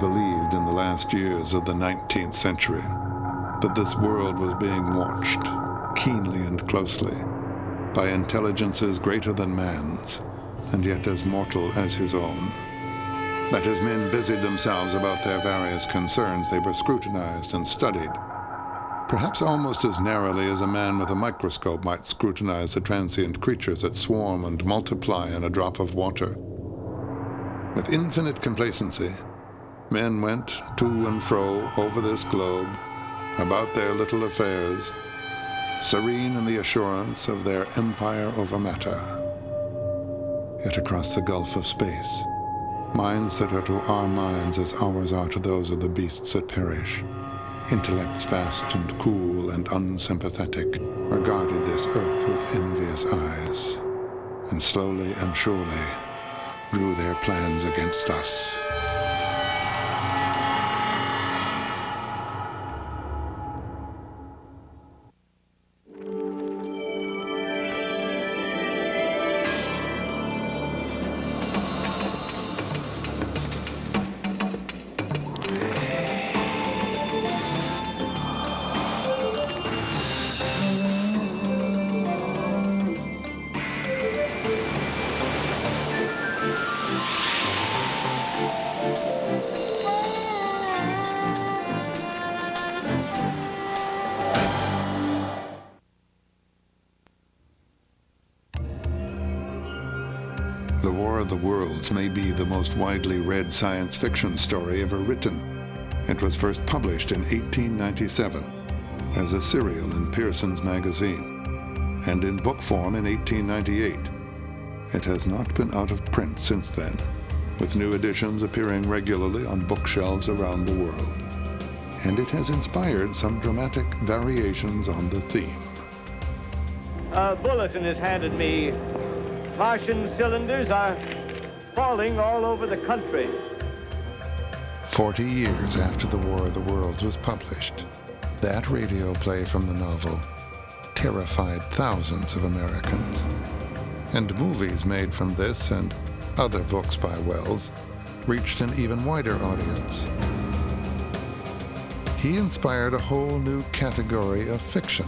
believed in the last years of the 19th century that this world was being watched keenly and closely by intelligences greater than man's, and yet as mortal as his own. That as men busied themselves about their various concerns, they were scrutinized and studied, perhaps almost as narrowly as a man with a microscope might scrutinize the transient creatures that swarm and multiply in a drop of water. With infinite complacency, men went to and fro over this globe, about their little affairs, serene in the assurance of their empire over matter. Yet across the gulf of space, minds that are to our minds as ours are to those of the beasts that perish, intellects vast and cool and unsympathetic, regarded this earth with envious eyes, and slowly and surely drew their plans against us. The War of the Worlds may be the most widely read science fiction story ever written. It was first published in 1897 as a serial in Pearson's magazine, and in book form in 1898. It has not been out of print since then, with new editions appearing regularly on bookshelves around the world. And it has inspired some dramatic variations on the theme. A bulletin is handed me. Martian cylinders are falling all over the country. 40 years after The War of the Worlds was published, that radio play from the novel terrified thousands of Americans. And movies made from this and other books by Wells reached an even wider audience. He inspired a whole new category of fiction: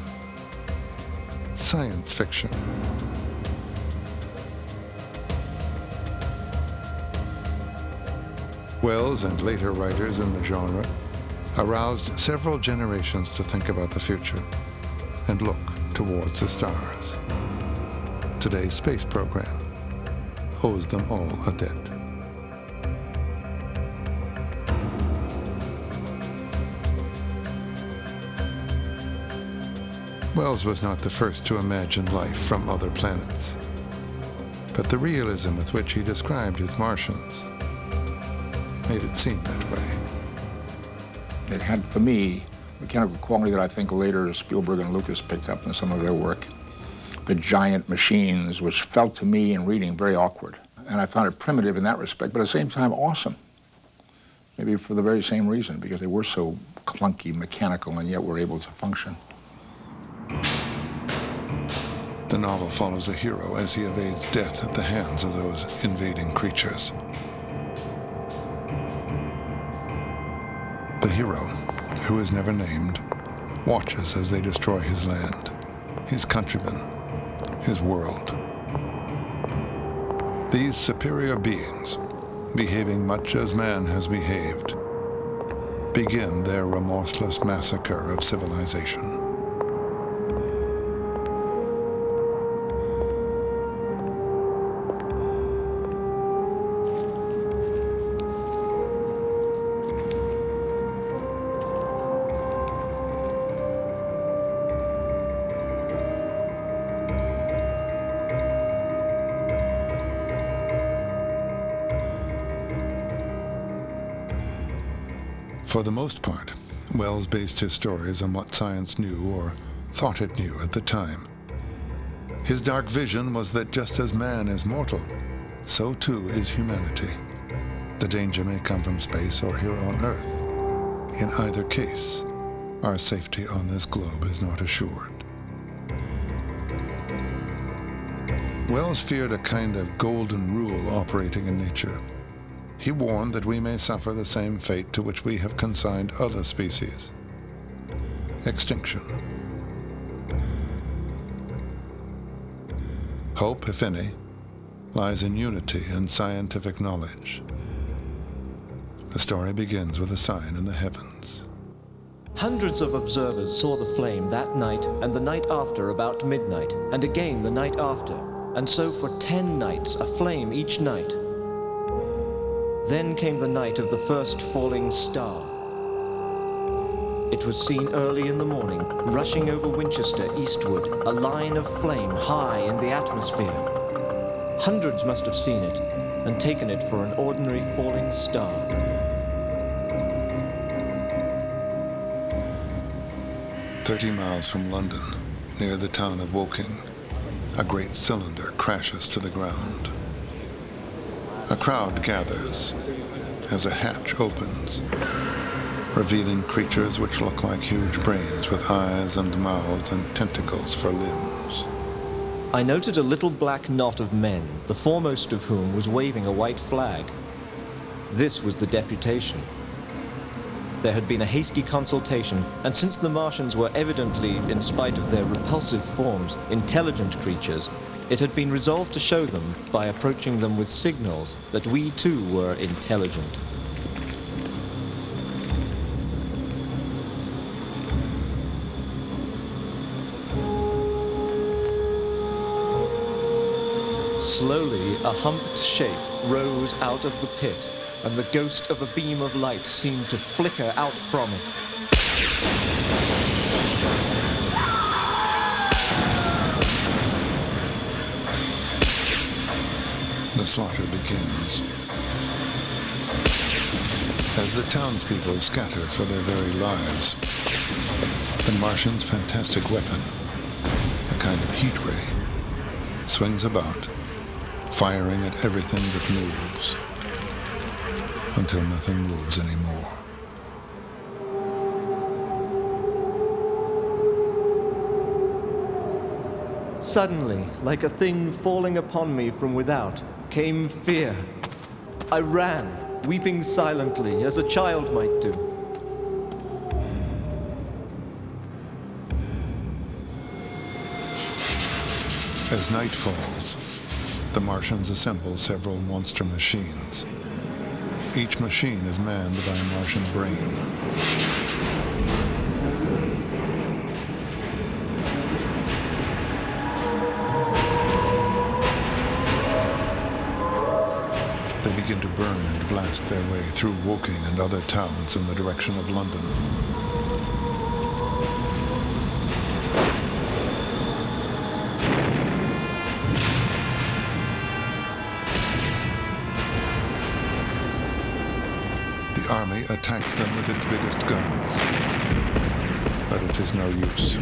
science fiction. Wells and later writers in the genre aroused several generations to think about the future and look towards the stars. Today's space program owes them all a debt. Wells was not the first to imagine life from other planets, but the realism with which he described his Martians made it seem that way. It had, for me, the kind of quality that I think later Spielberg and Lucas picked up in some of their work. The giant machines, which felt to me in reading very awkward. And I found it primitive in that respect, but at the same time awesome. Maybe for the very same reason, because they were so clunky, mechanical, and yet were able to function. The novel follows a hero as he evades death at the hands of those invading creatures. The hero, who is never named, watches as they destroy his land, his countrymen, his world. These superior beings, behaving much as man has behaved, begin their remorseless massacre of civilization. For the most part, Wells based his stories on what science knew or thought it knew at the time. His dark vision was that just as man is mortal, so too is humanity. The danger may come from space or here on Earth. In either case, our safety on this globe is not assured. Wells feared a kind of golden rule operating in nature. He warned that we may suffer the same fate to which we have consigned other species: extinction. Hope, if any, lies in unity and scientific knowledge. The story begins with a sign in the heavens. Hundreds of observers saw the flame that night and the night after about midnight, and again the night after, and so for 10 nights, a flame each night. Then came the night of the first falling star. It was seen early in the morning, rushing over Winchester eastward, a line of flame high in the atmosphere. Hundreds must have seen it and taken it for an ordinary falling star. "30 miles from London, near the town of Woking, a great cylinder crashes to the ground. A crowd gathers as a hatch opens, revealing creatures which look like huge brains with eyes and mouths and tentacles for limbs. I noted a little black knot of men, the foremost of whom was waving a white flag. This was the deputation. There had been a hasty consultation, and since the Martians were evidently, in spite of their repulsive forms, intelligent creatures, it had been resolved to show them, by approaching them with signals, that we too were intelligent. Slowly, a humped shape rose out of the pit, and the ghost of a beam of light seemed to flicker out from it. The slaughter begins. As the townspeople scatter for their very lives, the Martian's fantastic weapon, a kind of heat ray, swings about, firing at everything that moves, until nothing moves anymore. Suddenly, like a thing falling upon me from without, came fear. I ran, weeping silently, as a child might do. As night falls, the Martians assemble several monster machines. Each machine is manned by a Martian brain. They begin to burn and blast their way through Woking and other towns in the direction of London. The army attacks them with its biggest guns, but it is no use.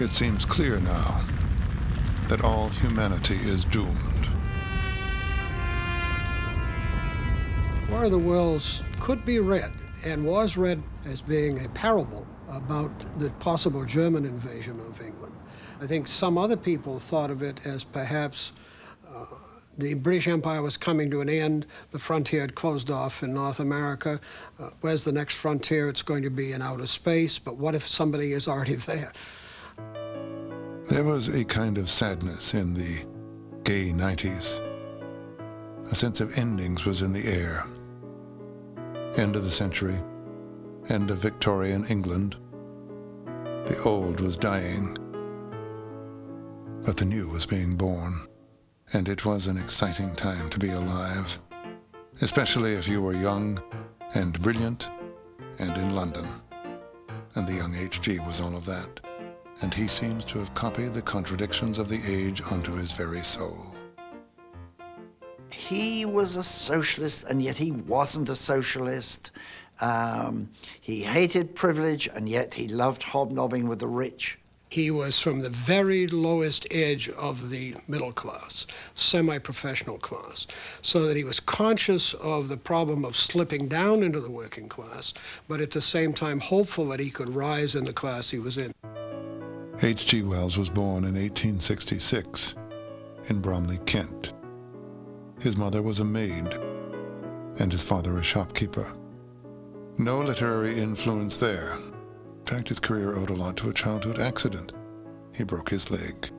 It seems clear now that all humanity is doomed. War of the Worlds could be read, and was read, as being a parable about the possible German invasion of England. I think some other people thought of it as perhaps the British Empire was coming to an end, the frontier had closed off in North America. Where's the next frontier? It's going to be in outer space, but what if somebody is already there? There was a kind of sadness in the gay 90s. A sense of endings was in the air. End of the century, end of Victorian England. The old was dying, but the new was being born, and it was an exciting time to be alive, especially if you were young and brilliant and in London. And the young H.G. was all of that, and he seems to have copied the contradictions of the age onto his very soul. He was a socialist, and yet he wasn't a socialist. He hated privilege, and yet he loved hobnobbing with the rich. He was from the very lowest edge of the middle class, semi-professional class, so that he was conscious of the problem of slipping down into the working class, but at the same time hopeful that he could rise in the class he was in. H.G. Wells was born in 1866 in Bromley, Kent. His mother was a maid, and his father a shopkeeper. No literary influence there. In fact, his career owed a lot to a childhood accident. He broke his leg.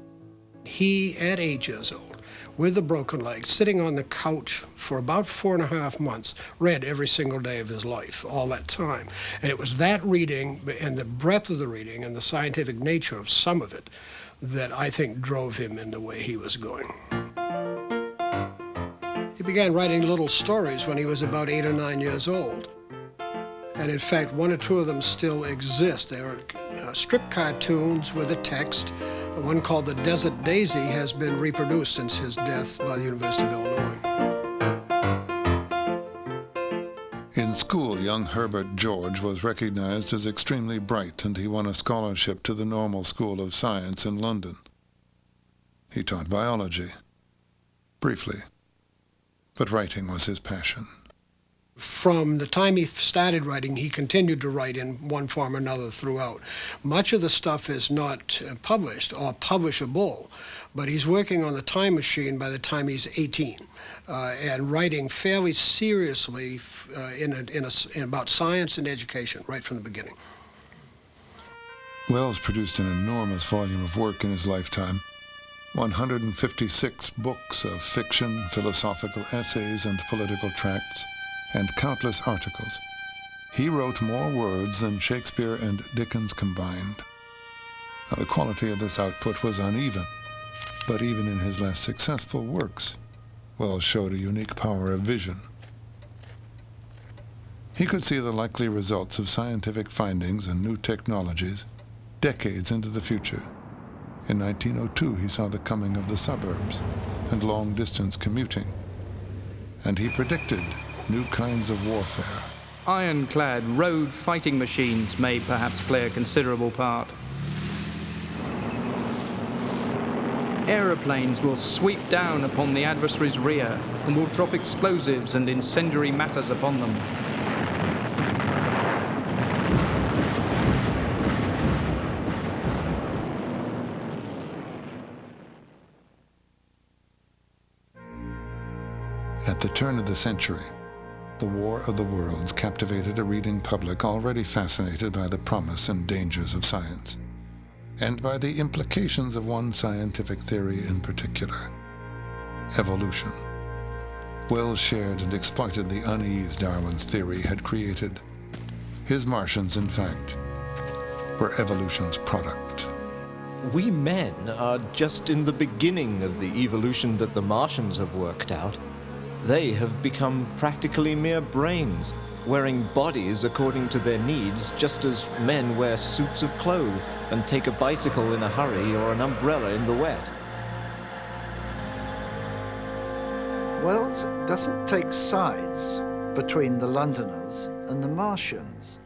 He, at 8 years old, with a broken leg, sitting on the couch for about 4.5 months, read every single day of his life, all that time. And it was that reading and the breadth of the reading and the scientific nature of some of it that I think drove him in the way he was going. He began writing little stories when he was about 8 or 9 years old. And in fact, 1 or 2 of them still exist. They were strip cartoons with a text. One called The Desert Daisy has been reproduced since his death by the University of Illinois. In school, young Herbert George was recognized as extremely bright, and he won a scholarship to the Normal School of Science in London. He taught biology, briefly, but writing was his passion. From the time he started writing, he continued to write in one form or another throughout. Much of the stuff is not published or publishable, but he's working on the time machine by the time he's 18 and writing fairly seriously about science and education right from the beginning. Wells produced an enormous volume of work in his lifetime. 156 books of fiction, philosophical essays, and political tracts, and countless articles. He wrote more words than Shakespeare and Dickens combined. Now, the quality of this output was uneven, but even in his less successful works, Wells showed a unique power of vision. He could see the likely results of scientific findings and new technologies decades into the future. In 1902, he saw the coming of the suburbs and long-distance commuting, and he predicted new kinds of warfare. Ironclad road fighting machines may perhaps play a considerable part. Aeroplanes will sweep down upon the adversary's rear and will drop explosives and incendiary matters upon them. At the turn of the century, the War of the Worlds captivated a reading public already fascinated by the promise and dangers of science, and by the implications of one scientific theory in particular, evolution. Wells shared and exploited the unease Darwin's theory had created. His Martians, in fact, were evolution's product. We men are just in the beginning of the evolution that the Martians have worked out. They have become practically mere brains, wearing bodies according to their needs, just as men wear suits of clothes and take a bicycle in a hurry or an umbrella in the wet. Wells doesn't take sides between the Londoners and the Martians,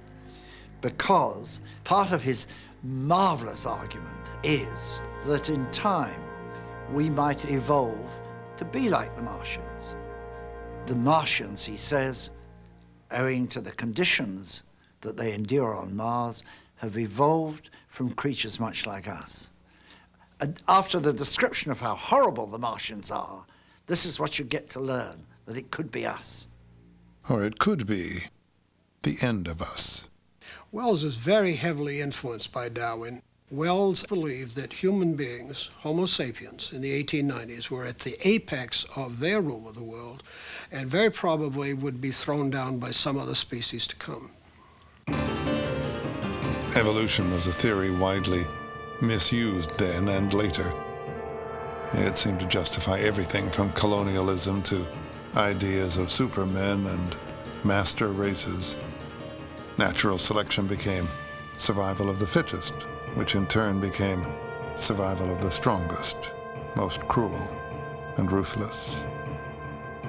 because part of his marvelous argument is that in time we might evolve to be like the Martians. The Martians, he says, owing to the conditions that they endure on Mars, have evolved from creatures much like us. And after the description of how horrible the Martians are, this is what you get to learn, that it could be us. Or it could be the end of us. Wells is very heavily influenced by Darwin. Wells believed that human beings, Homo sapiens, in the 1890s were at the apex of their rule of the world and very probably would be thrown down by some other species to come. Evolution was a theory widely misused then and later. It seemed to justify everything from colonialism to ideas of supermen and master races. Natural selection became survival of the fittest, which in turn became survival of the strongest, most cruel and ruthless.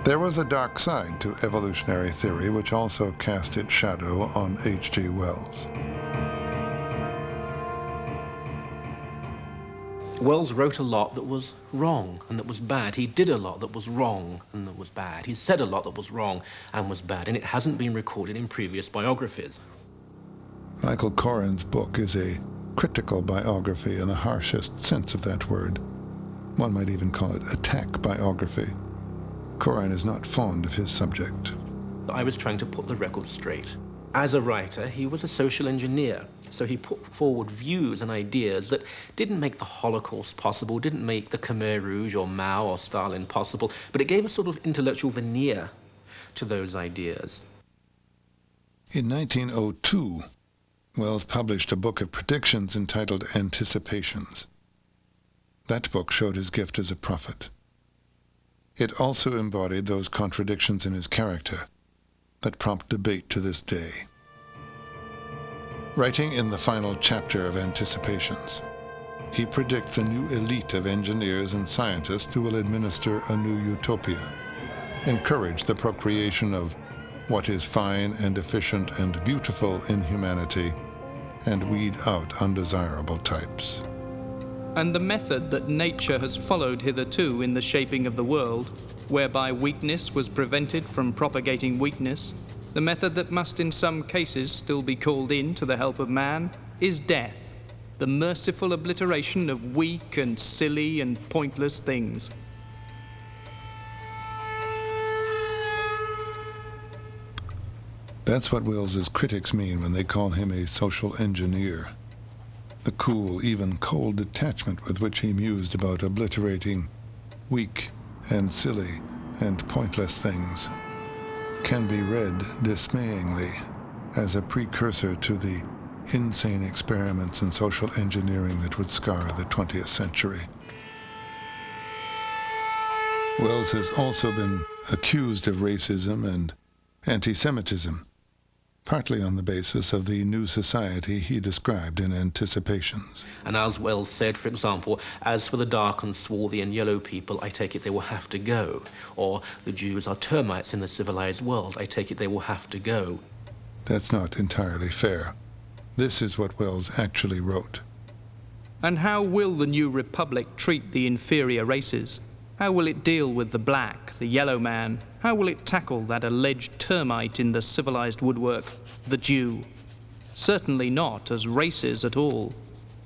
There was a dark side to evolutionary theory which also cast its shadow on H.G. Wells. Wells wrote a lot that was wrong and that was bad. He did a lot that was wrong and that was bad. He said a lot that was wrong and was bad, and it hasn't been recorded in previous biographies. Michael Corin's book is a critical biography in the harshest sense of that word. One might even call it attack biography. Corin is not fond of his subject. I was trying to put the record straight. As a writer, he was a social engineer, so he put forward views and ideas that didn't make the Holocaust possible, didn't make the Khmer Rouge or Mao or Stalin possible, but it gave a sort of intellectual veneer to those ideas. In 1902, Wells published a book of predictions entitled Anticipations. That book showed his gift as a prophet. It also embodied those contradictions in his character that prompt debate to this day. Writing in the final chapter of Anticipations, he predicts a new elite of engineers and scientists who will administer a new utopia, encourage the procreation of what is fine and efficient and beautiful in humanity, and weed out undesirable types. And the method that nature has followed hitherto in the shaping of the world, whereby weakness was prevented from propagating weakness, the method that must in some cases still be called in to the help of man, is death, the merciful obliteration of weak and silly and pointless things. That's what Wells's critics mean when they call him a social engineer. The cool, even cold detachment with which he mused about obliterating weak and silly and pointless things can be read dismayingly as a precursor to the insane experiments in social engineering that would scar the 20th century. Wells has also been accused of racism and anti-Semitism, partly on the basis of the new society he described in Anticipations. And as Wells said, for example, as for the dark and swarthy and yellow people, I take it they will have to go. Or the Jews are termites in the civilized world, I take it they will have to go. That's not entirely fair. This is what Wells actually wrote. And how will the new republic treat the inferior races? How will it deal with the black, the yellow man? How will it tackle that alleged termite in the civilized woodwork, the Jew? Certainly not as races at all.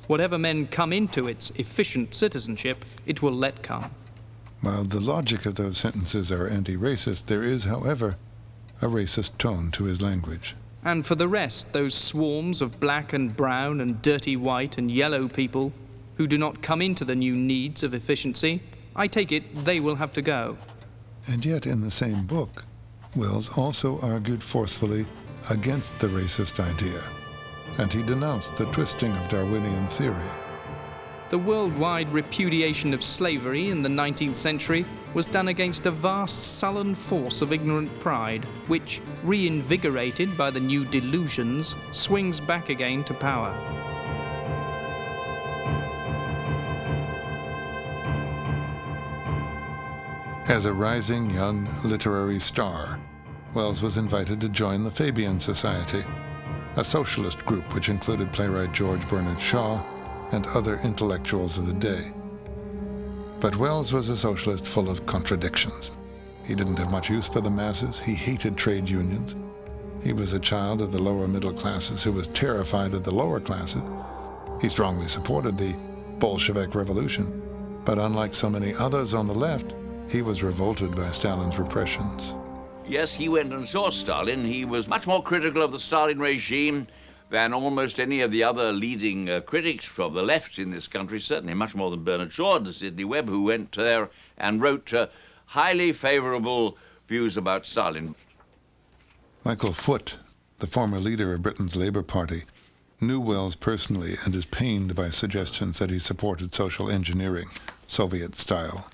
Whatever men come into its efficient citizenship, it will let come. While the logic of those sentences are anti-racist, there is, however, a racist tone to his language. And for the rest, those swarms of black and brown and dirty white and yellow people who do not come into the new needs of efficiency, I take it they will have to go. And yet, in the same book, Wells also argued forcefully against the racist idea, and he denounced the twisting of Darwinian theory. The worldwide repudiation of slavery in the 19th century was done against a vast sullen force of ignorant pride, which, reinvigorated by the new delusions, swings back again to power. As a rising young literary star, Wells was invited to join the Fabian Society, a socialist group which included playwright George Bernard Shaw and other intellectuals of the day. But Wells was a socialist full of contradictions. He didn't have much use for the masses. He hated trade unions. He was a child of the lower middle classes who was terrified of the lower classes. He strongly supported the Bolshevik Revolution, but unlike so many others on the left, he was revolted by Stalin's repressions. Yes, he went and saw Stalin. He was much more critical of the Stalin regime than almost any of the other leading critics from the left in this country, certainly much more than Bernard Shaw and Sidney Webb, who went there and wrote highly favorable views about Stalin. Michael Foot, the former leader of Britain's Labour Party, knew Wells personally and is pained by suggestions that he supported social engineering, Soviet style.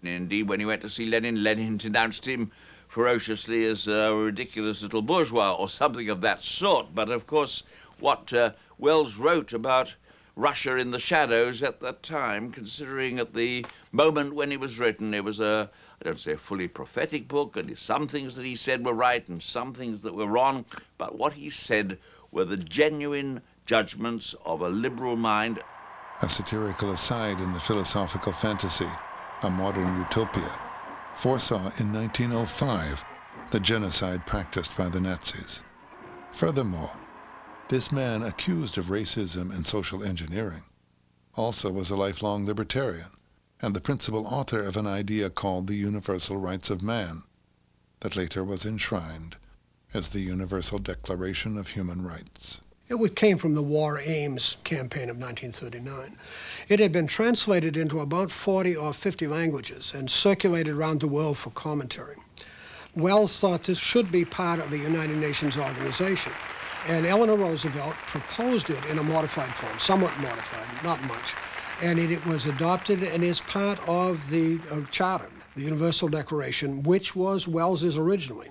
Indeed, when he went to see Lenin, Lenin denounced him ferociously as a ridiculous little bourgeois or something of that sort. But of course, what Wells wrote about Russia in the shadows at that time, considering at the moment when it was written, it was I don't say a fully prophetic book, and some things that he said were right and some things that were wrong, but what he said were the genuine judgments of a liberal mind. a satirical aside in the philosophical fantasy, A Modern Utopia, foresaw in 1905 the genocide practiced by the Nazis. Furthermore, this man, accused of racism and social engineering, also was a lifelong libertarian and the principal author of an idea called the Universal Rights of Man, that later was enshrined as the Universal Declaration of Human Rights. It came from the War Aims campaign of 1939. It had been translated into about 40 or 50 languages and circulated around the world for commentary. Wells thought this should be part of a United Nations organization, and Eleanor Roosevelt proposed it in a modified form, somewhat modified, not much, and it was adopted and is part of the Charter, the Universal Declaration, which was Wells's originally,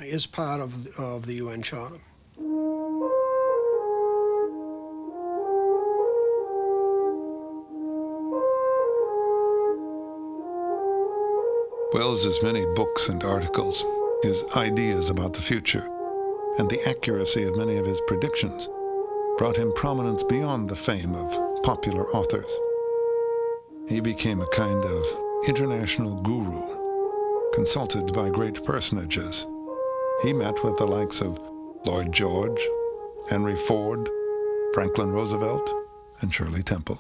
is part of the UN Charter. Wells's many books and articles, his ideas about the future, and the accuracy of many of his predictions brought him prominence beyond the fame of popular authors. He became a kind of international guru, consulted by great personages. He met with the likes of Lloyd George, Henry Ford, Franklin Roosevelt, and Shirley Temple.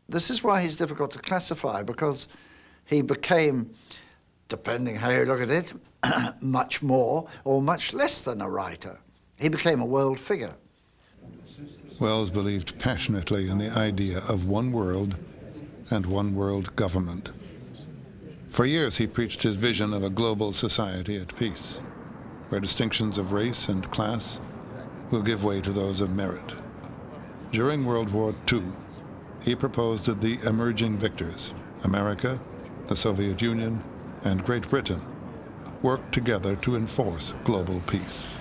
This is why he's difficult to classify, because he became, depending how you look at it, much more or much less than a writer. He became a world figure. Wells believed passionately in the idea of one world and one world government. For years he preached his vision of a global society at peace, where distinctions of race and class will give way to those of merit. During World War II, he proposed that the emerging victors, America, the Soviet Union, and Great Britain, work together to enforce global peace.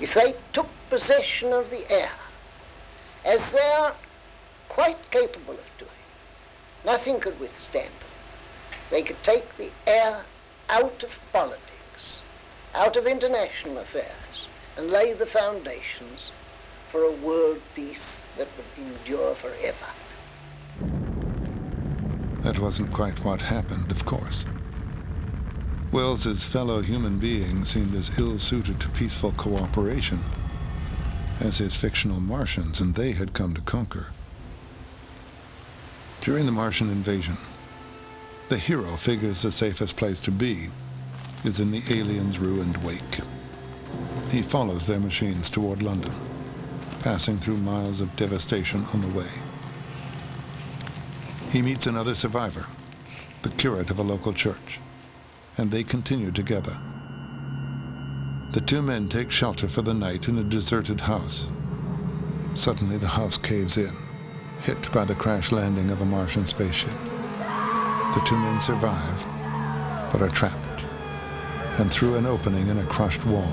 If they took possession of the air, as they are quite capable of doing, nothing could withstand them. They could take the air out of politics, out of international affairs, and lay the foundations for a world peace that would endure forever. That wasn't quite what happened, of course. Wells's fellow human beings seemed as ill-suited to peaceful cooperation as his fictional Martians, and they had come to conquer. During the Martian invasion, the hero figures the safest place to be is in the aliens' ruined wake. He follows their machines toward London, passing through miles of devastation on the way. He meets another survivor, the curate of a local church, and they continue together. The two men take shelter for the night in a deserted house. Suddenly the house caves in, hit by the crash landing of a Martian spaceship. The two men survive, but are trapped, and through an opening in a crushed wall,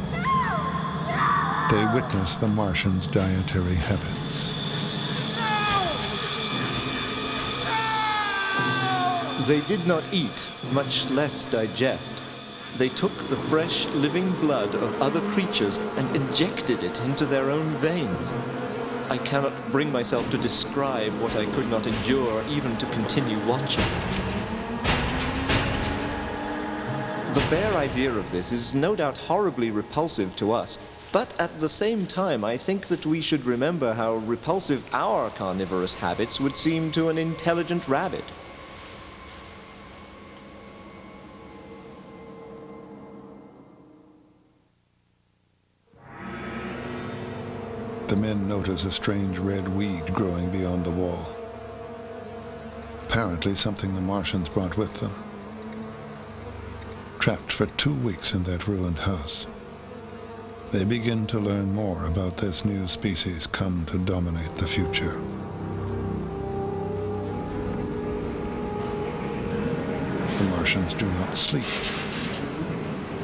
they witness the Martians' dietary habits. They did not eat, much less digest. They took the fresh, living blood of other creatures and injected it into their own veins. I cannot bring myself to describe what I could not endure, even to continue watching. The bare idea of this is no doubt horribly repulsive to us, but at the same time I think that we should remember how repulsive our carnivorous habits would seem to an intelligent rabbit. The men notice a strange red weed growing beyond the wall. Apparently something the Martians brought with them. Trapped for 2 weeks in that ruined house, they begin to learn more about this new species come to dominate the future. The Martians do not sleep,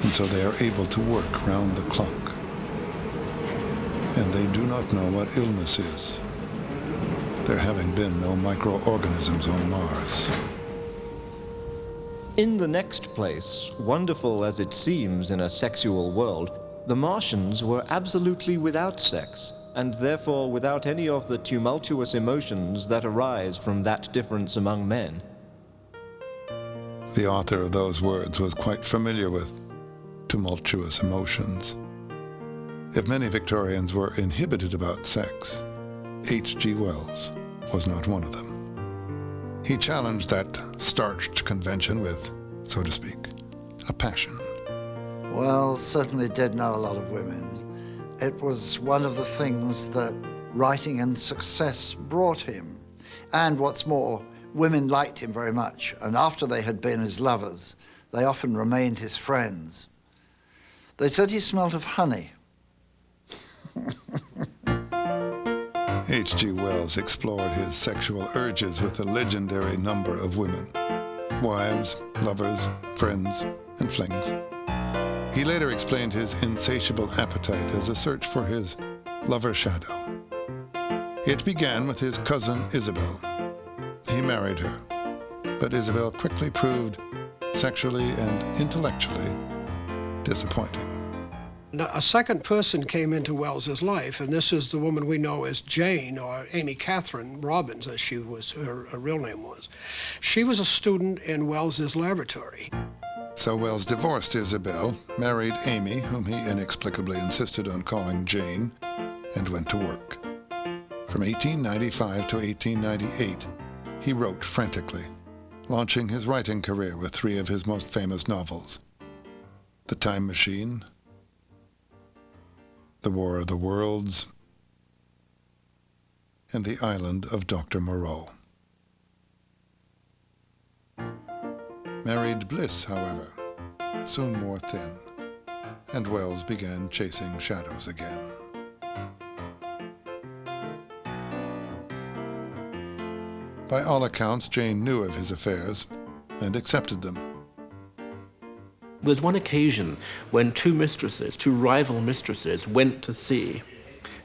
and so they are able to work round the clock. And they do not know what illness is, there having been no microorganisms on Mars. In the next place, wonderful as it seems in a sexual world, the Martians were absolutely without sex, and therefore without any of the tumultuous emotions that arise from that difference among men. The author of those words was quite familiar with tumultuous emotions. If many Victorians were inhibited about sex, H.G. Wells was not one of them. He challenged that starched convention with, so to speak, a passion. Wells certainly did know a lot of women. It was one of the things that writing and success brought him. And what's more, women liked him very much, and after they had been his lovers, they often remained his friends. They said he smelt of honey. H.G. Wells explored his sexual urges with a legendary number of women. Wives, lovers, friends, and flings. He later explained his insatiable appetite as a search for his lover shadow. It began with his cousin Isabel. He married her, but Isabel quickly proved sexually and intellectually disappointing. Now, a second person came into Wells's life, and this is the woman we know as Jane, or Amy Catherine Robbins, as she was, her real name was. She was a student in Wells's laboratory. So Wells divorced Isabel, married Amy, whom he inexplicably insisted on calling Jane, and went to work. From 1895 to 1898, he wrote frantically, launching his writing career with three of his most famous novels: The Time Machine, The War of the Worlds, and The Island of Dr. Moreau. Married bliss, however, soon wore thin, and Wells began chasing shadows again. By all accounts, Jane knew of his affairs and accepted them. There was one occasion when two rival mistresses, went to see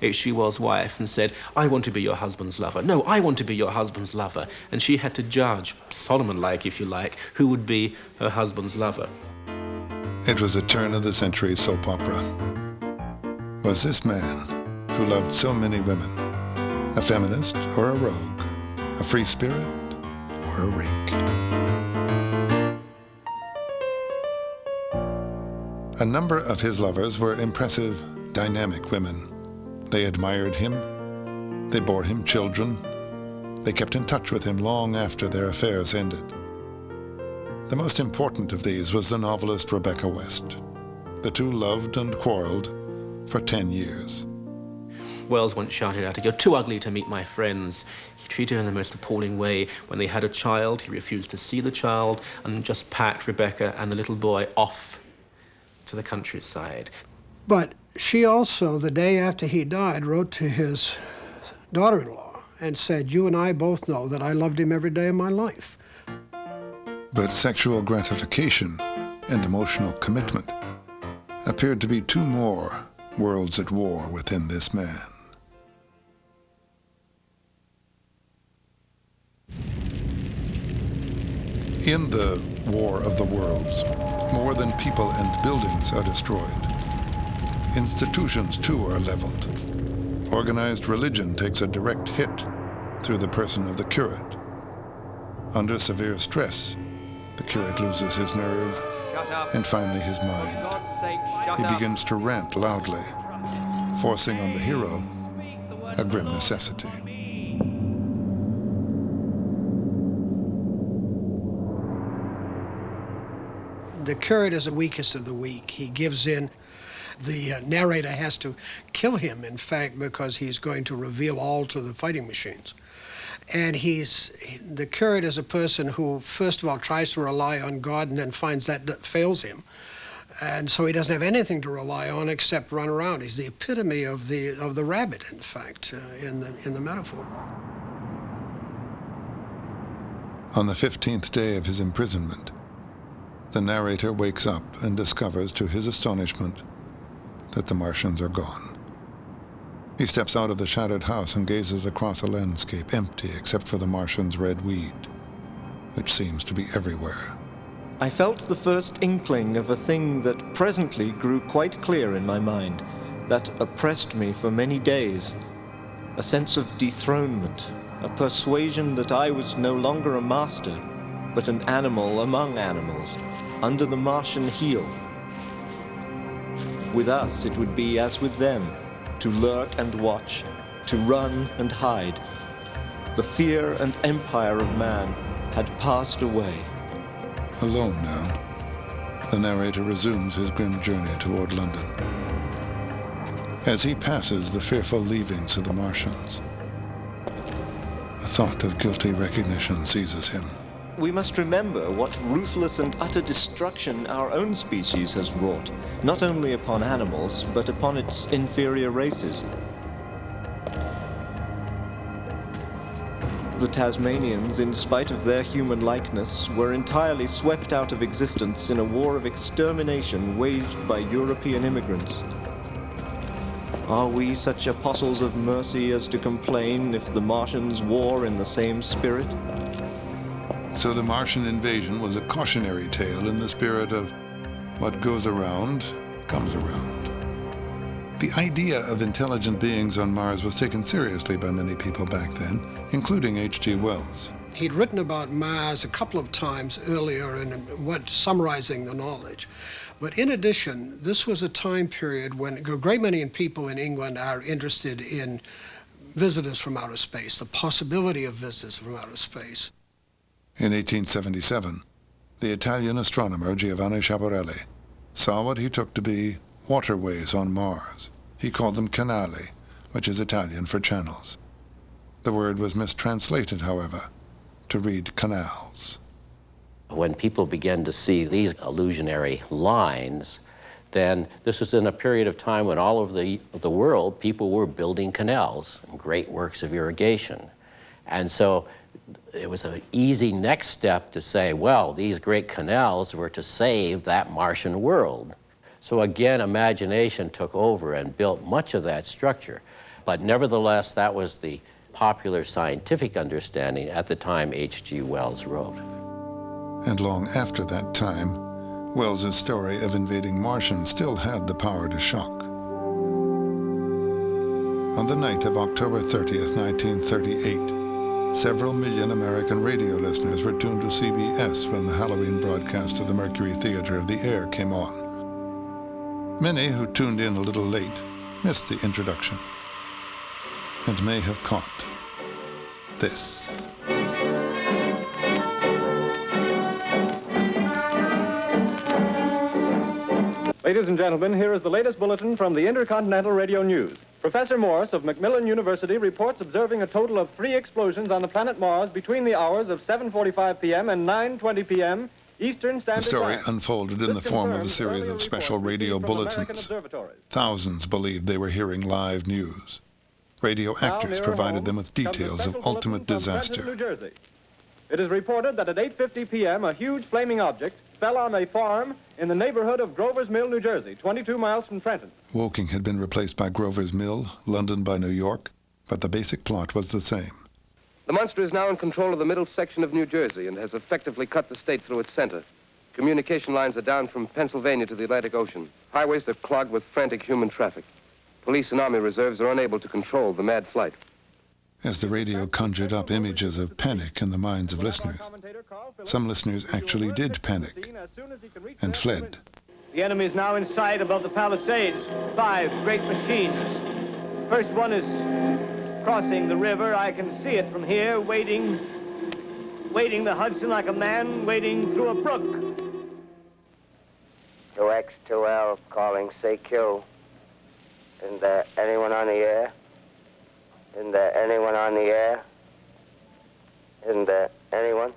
H.G. Wells' wife and said, "I want to be your husband's lover. No, I want to be your husband's lover." And she had to judge, Solomon-like if you like, who would be her husband's lover. It was a turn-of-the-century soap opera. Was this man, who loved so many women, a feminist or a rogue, a free spirit or a rake? A number of his lovers were impressive, dynamic women. They admired him, they bore him children, they kept in touch with him long after their affairs ended. The most important of these was the novelist Rebecca West. The two loved and quarreled for 10 years. Wells once shouted out, "You're too ugly to meet my friends." He treated her in the most appalling way. When they had a child, he refused to see the child and just packed Rebecca and the little boy off to the countryside. But she also, the day after he died, wrote to his daughter-in-law and said, "You and I both know that I loved him every day of my life." But sexual gratification and emotional commitment appeared to be two more worlds at war within this man. In the War of the Worlds, more than people and buildings are destroyed. Institutions, too, are leveled. Organized religion takes a direct hit through the person of the curate. Under severe stress, the curate loses his nerve and finally his mind. He begins to rant loudly, forcing on the hero a grim necessity. The curate is the weakest of the weak. He gives in. The narrator has to kill him, in fact, because he's going to reveal all to the fighting machines. And the curate is a person who, first of all, tries to rely on God and then finds that fails him. And so he doesn't have anything to rely on except run around. He's the epitome of the rabbit, in fact, in the metaphor. On the 15th day of his imprisonment, the narrator wakes up and discovers, to his astonishment, that the Martians are gone. He steps out of the shattered house and gazes across a landscape empty except for the Martians' red weed, which seems to be everywhere. I felt the first inkling of a thing that presently grew quite clear in my mind, that oppressed me for many days, a sense of dethronement, a persuasion that I was no longer a master, but an animal among animals, under the Martian heel. With us it would be as with them, to lurk and watch, to run and hide. The fear and empire of man had passed away. Alone now, the narrator resumes his grim journey toward London. As he passes the fearful leavings of the Martians, a thought of guilty recognition seizes him. We must remember what ruthless and utter destruction our own species has wrought, not only upon animals, but upon its inferior races. The Tasmanians, in spite of their human likeness, were entirely swept out of existence in a war of extermination waged by European immigrants. Are we such apostles of mercy as to complain if the Martians war in the same spirit? So the Martian invasion was a cautionary tale in the spirit of what goes around comes around. The idea of intelligent beings on Mars was taken seriously by many people back then, including H.G. Wells. He'd written about Mars a couple of times earlier and summarizing the knowledge. But in addition, this was a time period when a great many people in England are interested in visitors from outer space, the possibility of visitors from outer space. In 1877, the Italian astronomer Giovanni Schiaparelli saw what he took to be waterways on Mars. He called them canali, which is Italian for channels. The word was mistranslated, however, to read canals. When people began to see these illusionary lines, then this was in a period of time when all over the world, people were building canals and great works of irrigation. And so it was an easy next step to say, well, these great canals were to save that Martian world. So again, imagination took over and built much of that structure. But nevertheless, that was the popular scientific understanding at the time H.G. Wells wrote. And long after that time, Wells's story of invading Martians still had the power to shock. On the night of October 30th, 1938, several million American radio listeners were tuned to CBS when the Halloween broadcast of the Mercury Theater of the Air came on. Many who tuned in a little late missed the introduction and may have caught this. Ladies and gentlemen, here is the latest bulletin from the Intercontinental Radio News. Professor Morse of Macmillan University reports observing a total of 3 explosions on the planet Mars between the hours of 7:45 p.m. and 9:20 p.m. Eastern Standard Time. The story unfolded in the form of a series of special radio bulletins. Thousands believed they were hearing live news. Radio actors provided them with details of ultimate disaster. New Jersey. It is reported that at 8:50 p.m. a huge flaming object fell on a farm in the neighborhood of Grover's Mill, New Jersey, 22 miles from Trenton. Woking had been replaced by Grover's Mill, London by New York, but the basic plot was the same. The monster is now in control of the middle section of New Jersey and has effectively cut the state through its center. Communication lines are down from Pennsylvania to the Atlantic Ocean. Highways are clogged with frantic human traffic. Police and Army reserves are unable to control the mad flight. As the radio conjured up images of panic in the minds of listeners, some listeners actually did panic and fled. The enemy is now in sight above the Palisades. 5 great machines. First one is crossing the river. I can see it from here, wading the Hudson like a man wading through a brook. 2X2L calling CQ. Isn't there anyone on the air? Isn't there anyone on the air? Isn't there anyone?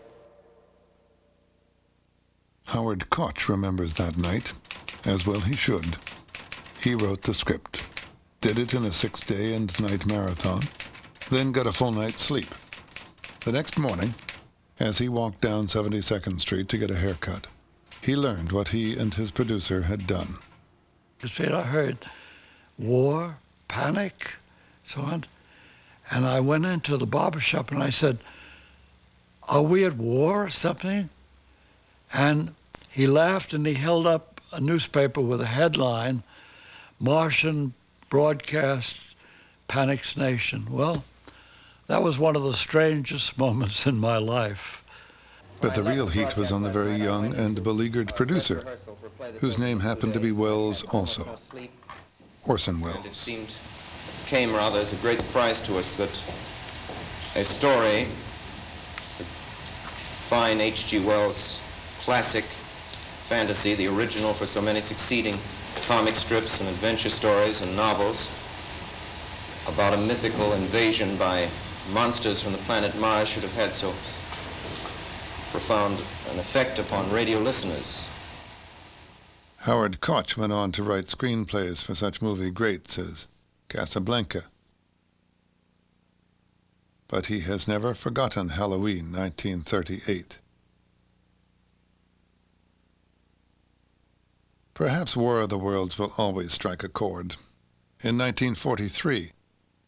Howard Koch remembers that night, as well he should. He wrote the script, did it in a 6-day and night marathon, then got a full night's sleep. The next morning, as he walked down 72nd Street to get a haircut, he learned what he and his producer had done. I heard war, panic, so on. And I went into the barber shop and I said, "Are we at war or something?" And he laughed and he held up a newspaper with a headline, "Martian broadcast Panic's Nation. Well, that was one of the strangest moments in my life. But the real heat was on the very young and beleaguered producer, whose name happened to be Welles also, Orson Welles. It came rather as a great surprise to us that a story, fine H.G. Wells' classic fantasy, the original for so many succeeding comic strips and adventure stories and novels, about a mythical invasion by monsters from the planet Mars, should have had so profound an effect upon radio listeners. Howard Koch went on to write screenplays for such movie greats as Casablanca. But he has never forgotten Halloween 1938. Perhaps War of the Worlds will always strike a chord. In 1943,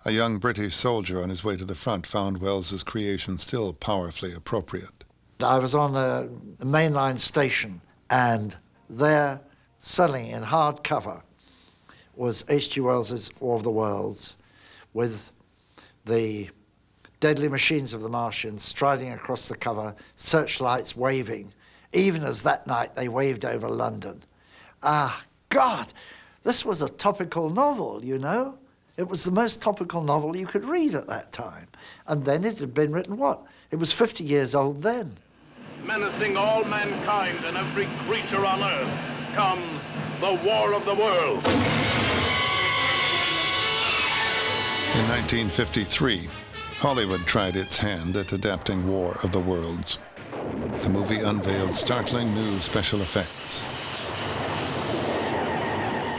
a young British soldier on his way to the front found Wells's creation still powerfully appropriate. I was on a mainline station, and there, selling in hardcover, was H.G. Wells's War of the Worlds, with the deadly machines of the Martians striding across the cover, searchlights waving, even as that night they waved over London. Ah, God, this was a topical novel, you know. It was the most topical novel you could read at that time. And then it had been written, what? It was 50 years old then. Menacing all mankind and every creature on Earth comes the War of the Worlds. In 1953, Hollywood tried its hand at adapting War of the Worlds. The movie unveiled startling new special effects.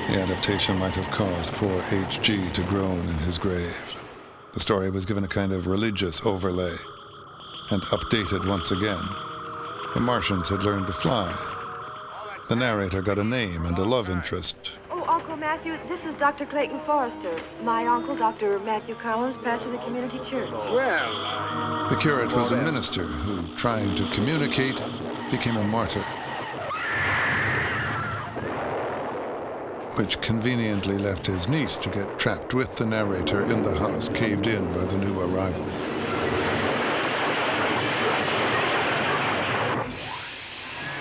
The adaptation might have caused poor H.G. to groan in his grave. The story was given a kind of religious overlay and updated once again. The Martians had learned to fly. The narrator got a name and a love interest. Oh, Uncle Matthew, this is Dr. Clayton Forrester. My uncle, Dr. Matthew Collins, pastor of the community church. The curate was a minister who, trying to communicate, became a martyr, which conveniently left his niece to get trapped with the narrator in the house caved in by the new arrival.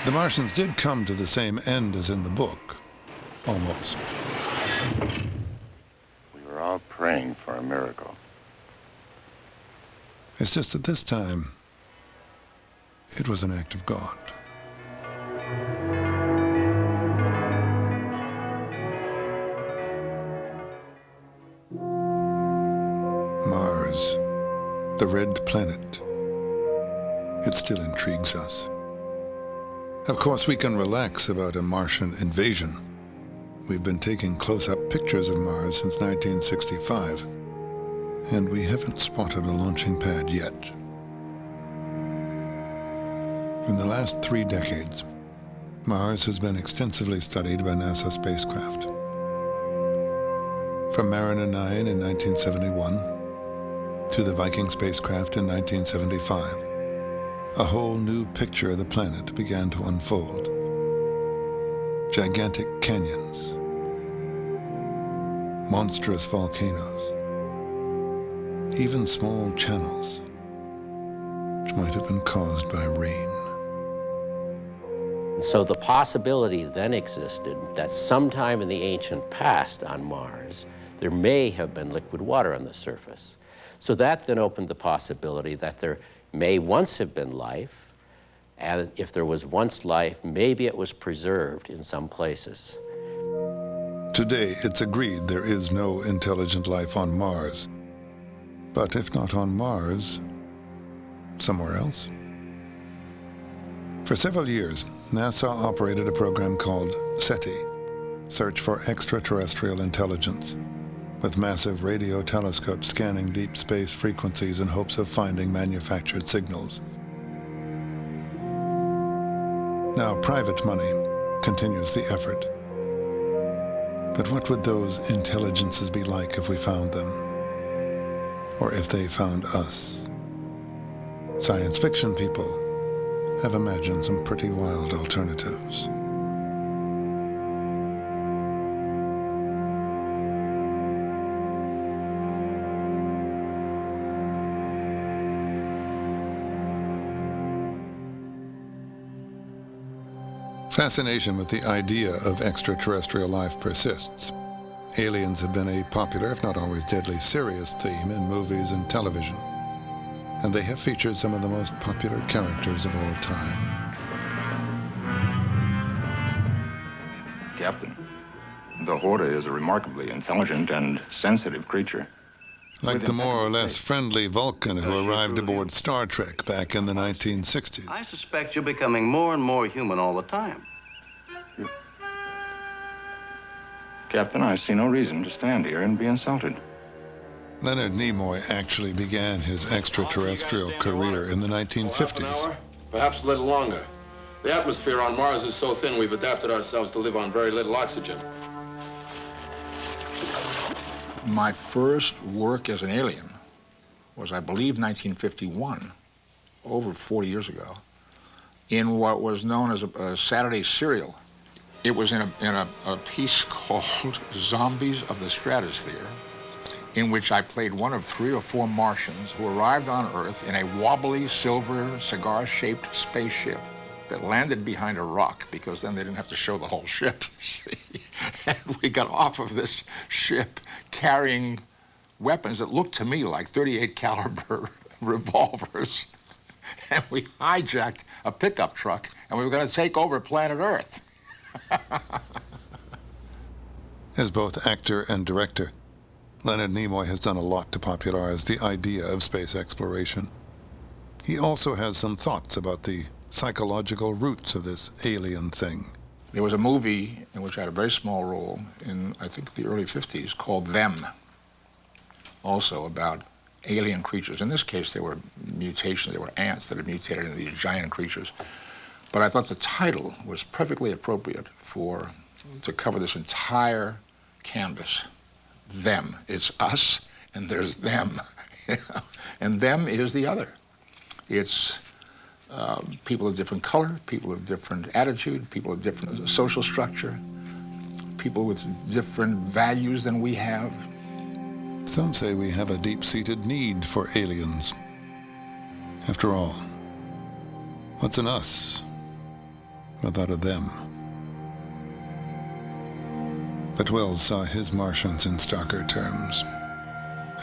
The Martians did come to the same end as in the book, almost. We were all praying for a miracle. It's just that this time, it was an act of God. Mars, the red planet. It still intrigues us. Of course, we can relax about a Martian invasion. We've been taking close-up pictures of Mars since 1965, and we haven't spotted a launching pad yet. In the last 3 decades, Mars has been extensively studied by NASA spacecraft. From Mariner 9 in 1971 to the Viking spacecraft in 1975, a whole new picture of the planet began to unfold. Gigantic canyons, monstrous volcanoes, even small channels, which might have been caused by rain. So the possibility then existed that sometime in the ancient past on Mars, there may have been liquid water on the surface. So that then opened the possibility that there may once have been life, and if there was once life, maybe it was preserved in some places. Today, it's agreed there is no intelligent life on Mars. But if not on Mars, somewhere else? For several years, NASA operated a program called SETI, Search for Extraterrestrial Intelligence, with massive radio telescopes scanning deep space frequencies in hopes of finding manufactured signals. Now, private money continues the effort. But what would those intelligences be like if we found them? Or if they found us? Science fiction people have imagined some pretty wild alternatives. Fascination with the idea of extraterrestrial life persists. Aliens have been a popular, if not always deadly serious, theme in movies and television, and they have featured some of the most popular characters of all time. Captain, the Horde is a remarkably intelligent and sensitive creature. Like the more or less friendly Vulcan who arrived aboard Star Trek back in the 1960s. I suspect you're becoming more and more human all the time. Captain, I see no reason to stand here and be insulted. Leonard Nimoy actually began his extraterrestrial career in the 1950s. Perhaps a little longer. The atmosphere on Mars is so thin we've adapted ourselves to live on very little oxygen. My first work as an alien was, I believe, 1951, over 40 years ago, in what was known as a Saturday serial. It was in a piece called Zombies of the Stratosphere, in which I played one of 3 or 4 Martians who arrived on Earth in a wobbly silver cigar-shaped spaceship that landed behind a rock, because then they didn't have to show the whole ship. And we got off of this ship carrying weapons that looked to me like 38 caliber revolvers. And we hijacked a pickup truck, and we were going to take over planet Earth. As both actor and director, Leonard Nimoy has done a lot to popularize the idea of space exploration. He also has some thoughts about the psychological roots of this alien thing. There was a movie in which I had a very small role in, I think, the early 50s called Them, also about alien creatures. In this case, they were mutations. They were ants that had mutated into these giant creatures. But I thought the title was perfectly appropriate to cover this entire canvas. Them. It's us, and there's them. And them is the other. It's people of different color, people of different attitude, people of different social structure, people with different values than we have. Some say we have a deep-seated need for aliens. After all, what's an us without a them? But Wells saw his Martians in starker terms,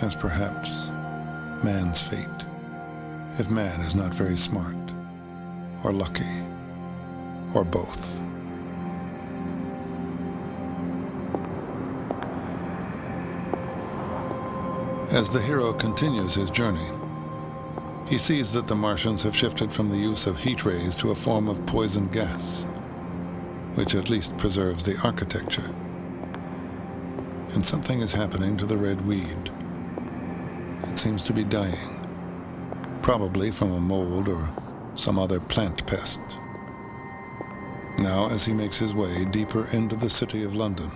as perhaps man's fate, if man is not very smart, or lucky, or both. As the hero continues his journey, he sees that the Martians have shifted from the use of heat rays to a form of poison gas, which at least preserves the architecture. And something is happening to the red weed. It seems to be dying, probably from a mold or some other plant pest. Now, as he makes his way deeper into the city of London,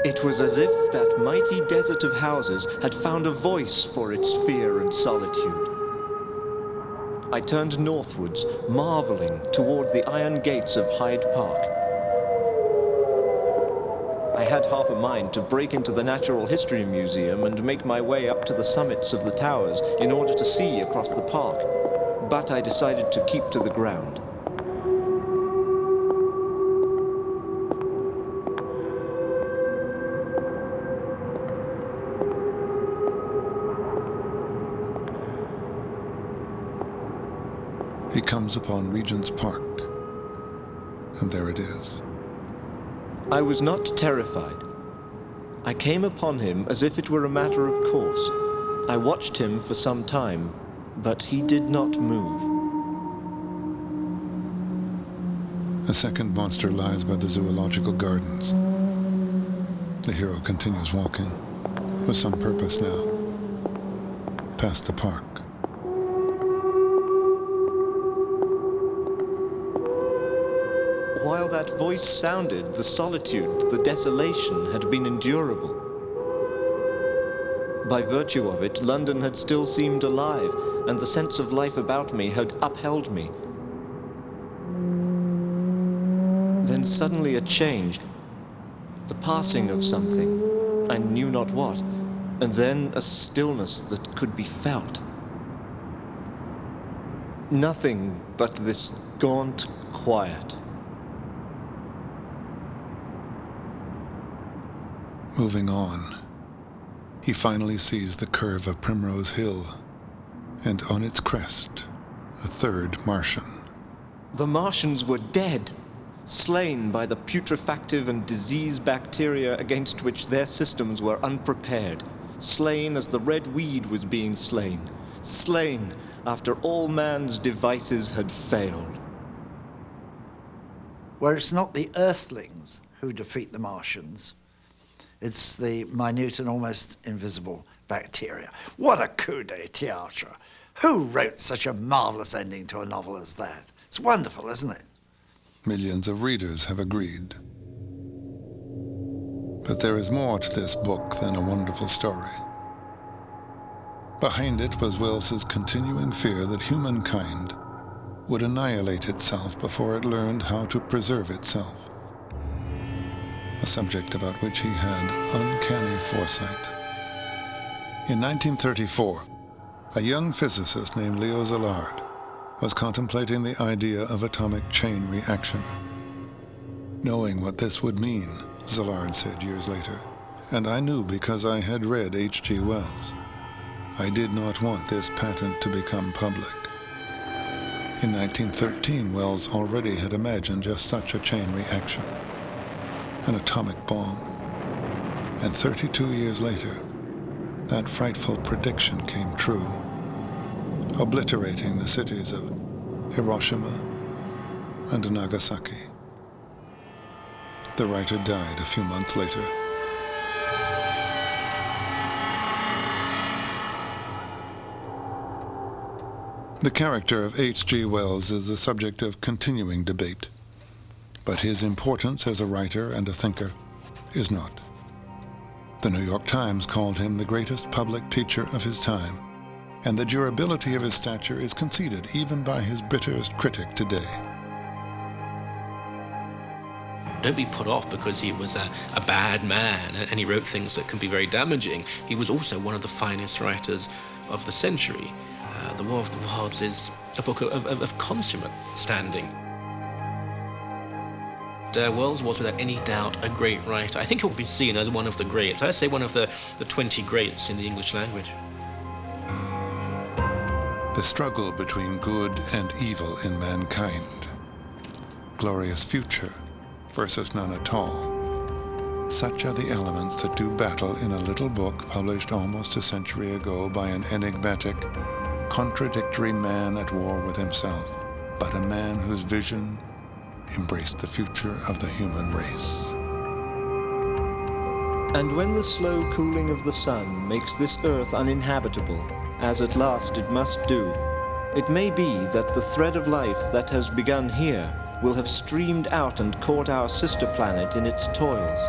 It was as if that mighty desert of houses had found a voice for its fear and solitude. I turned northwards, marveling toward the iron gates of Hyde Park. I had half a mind to break into the Natural History Museum and make my way up to the summits of the towers in order to see across the park, but I decided to keep to the ground. he comes upon Regent's Park, and there it is. I was not terrified. I came upon him as if it were a matter of course. I watched him for some time, but he did not move. A second monster lies by the zoological gardens. The hero continues walking, with some purpose now, past the park. While that voice sounded, the solitude, the desolation had been endurable. By virtue of it, London had still seemed alive, and the sense of life about me had upheld me. Then suddenly a change. the passing of something, I knew not what, and then a stillness that could be felt. Nothing but this gaunt quiet. Moving on, he finally sees the curve of Primrose Hill, and on its crest, a third Martian. The Martians were dead, slain by the putrefactive and disease bacteria against which their systems were unprepared, slain as the red weed was being slain, slain after all man's devices had failed. Where it's not the Earthlings who defeat the Martians, it's the minute and almost invisible bacteria. What a coup de théâtre! Who wrote such a marvelous ending to a novel as that? It's wonderful, isn't it? Millions of readers have agreed. But there is more to this book than a wonderful story. Behind it was Wells's continuing fear that humankind would annihilate itself before it learned how to preserve itself, a subject about which he had uncanny foresight. In 1934, a young physicist named Leo Szilard was contemplating the idea of atomic chain reaction. Knowing what this would mean, Szilard said years later, and I knew because I had read H.G. Wells, I did not want this patent to become public. In 1913, Wells already had imagined just such a chain reaction, an atomic bomb. And 32 years later, that frightful prediction came true, obliterating the cities of Hiroshima and Nagasaki. The writer died a few months later. The character of H.G. Wells is the subject of continuing debate, but his importance as a writer and a thinker is not. The New York Times called him the greatest public teacher of his time, and the durability of his stature is conceded even by his bitterest critic today. Don't be put off because he was a bad man and he wrote things that can be very damaging. He was also one of the finest writers of the century. The War of the Worlds is a book of consummate standing. Wells was without any doubt a great writer. I think he would be seen as one of the greats. I'd say one of the 20 greats in the English language. The struggle between good and evil in mankind. Glorious future versus none at all. Such are the elements that do battle in a little book published almost a century ago by an enigmatic, contradictory man at war with himself, but a man whose vision embraced the future of the human race. And when the slow cooling of the sun makes this earth uninhabitable, as at last it must do, it may be that the thread of life that has begun here will have streamed out and caught our sister planet in its toils.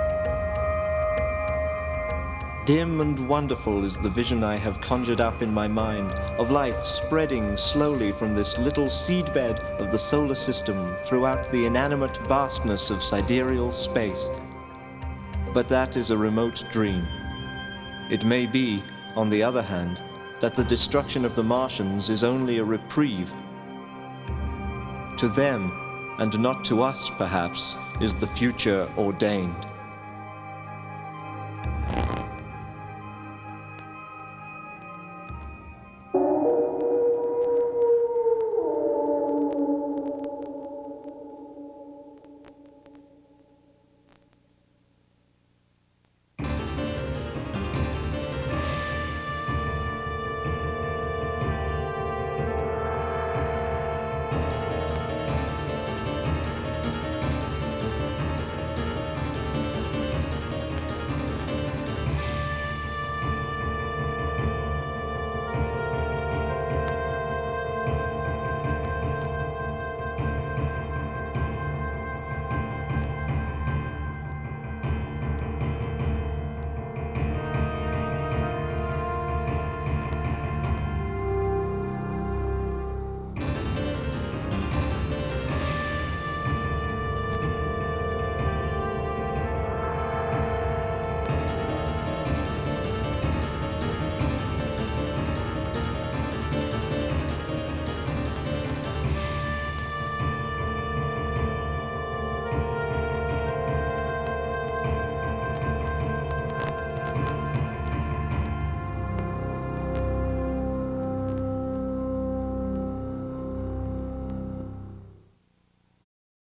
Dim and wonderful is the vision I have conjured up in my mind of life spreading slowly from this little seedbed of the solar system throughout the inanimate vastness of sidereal space. But that is a remote dream. It may be, on the other hand, that the destruction of the Martians is only a reprieve. To them, and not to us, perhaps, is the future ordained.